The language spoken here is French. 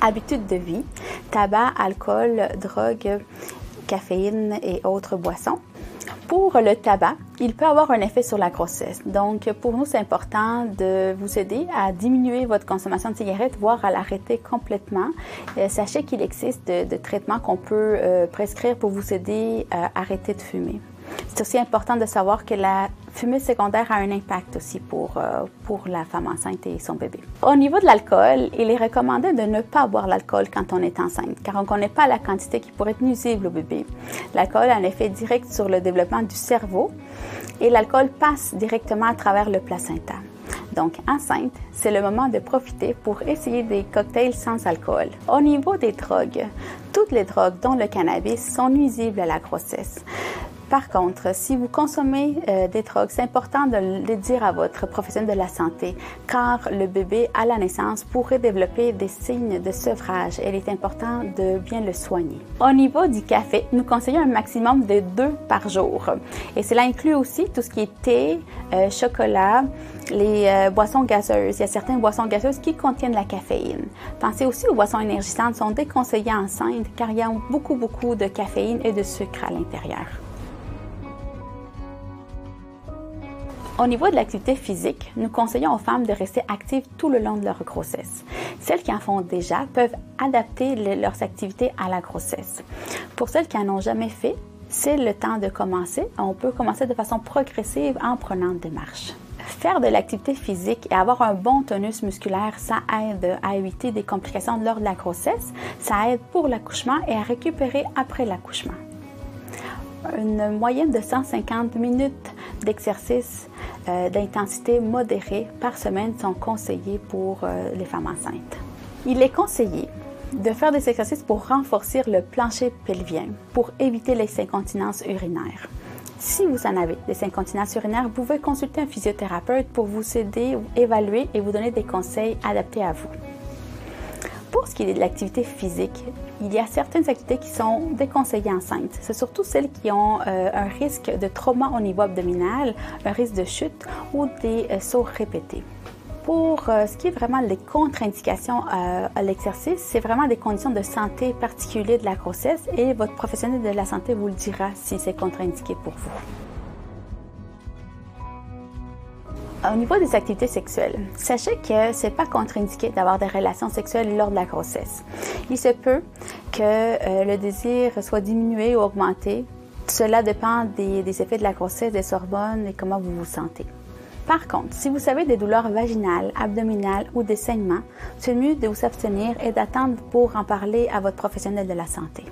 habitudes de vie, tabac, alcool, drogue, caféine et autres boissons. Pour le tabac, il peut avoir un effet sur la grossesse. Donc, pour nous, c'est important de vous aider à diminuer votre consommation de cigarettes, voire à l'arrêter complètement. Sachez qu'il existe de traitements qu'on peut prescrire pour vous aider à arrêter de fumer. C'est aussi important de savoir que la fumée secondaire a un impact aussi pour la femme enceinte et son bébé. Au niveau de l'alcool, il est recommandé de ne pas boire l'alcool quand on est enceinte, car on ne connaît pas la quantité qui pourrait être nuisible au bébé. L'alcool a un effet direct sur le développement du cerveau et l'alcool passe directement à travers le placenta. Donc, enceinte, c'est le moment de profiter pour essayer des cocktails sans alcool. Au niveau des drogues, toutes les drogues, dont le cannabis, sont nuisibles à la grossesse. Par contre, si vous consommez des drogues, c'est important de le dire à votre professionnel de la santé, car le bébé à la naissance pourrait développer des signes de sevrage et il est important de bien le soigner. Au niveau du café, nous conseillons un maximum de 2 par jour. Et cela inclut aussi tout ce qui est thé, chocolat, les boissons gazeuses. Il y a certaines boissons gazeuses qui contiennent la caféine. Pensez aussi aux boissons énergisantes, sont déconseillées enceintes car il y a beaucoup de caféine et de sucre à l'intérieur. Au niveau de l'activité physique, nous conseillons aux femmes de rester actives tout le long de leur grossesse. Celles qui en font déjà peuvent adapter leurs activités à la grossesse. Pour celles qui n'en ont jamais fait, c'est le temps de commencer. On peut commencer de façon progressive en prenant des marches. Faire de l'activité physique et avoir un bon tonus musculaire, ça aide à éviter des complications lors de la grossesse, ça aide pour l'accouchement et à récupérer après l'accouchement. Une moyenne de 150 minutes d'exercice d'intensité modérée par semaine sont conseillés pour les femmes enceintes. Il est conseillé de faire des exercices pour renforcer le plancher pelvien, pour éviter les incontinences urinaires. Si vous en avez des incontinences urinaires, vous pouvez consulter un physiothérapeute pour vous aider, évaluer et vous donner des conseils adaptés à vous. Pour ce qui est de l'activité physique, il y a certaines activités qui sont déconseillées enceintes. C'est surtout celles qui ont un risque de trauma au niveau abdominal, un risque de chute ou des sauts répétés. Pour ce qui est vraiment des contre-indications à l'exercice, c'est vraiment des conditions de santé particulières de la grossesse et votre professionnel de la santé vous le dira si c'est contre-indiqué pour vous. Au niveau des activités sexuelles, sachez que ce n'est pas contre-indiqué d'avoir des relations sexuelles lors de la grossesse. Il se peut que le désir soit diminué ou augmenté. Cela dépend des effets de la grossesse, des hormones et comment vous vous sentez. Par contre, si vous avez des douleurs vaginales, abdominales ou des saignements, c'est mieux de vous abstenir et d'attendre pour en parler à votre professionnel de la santé.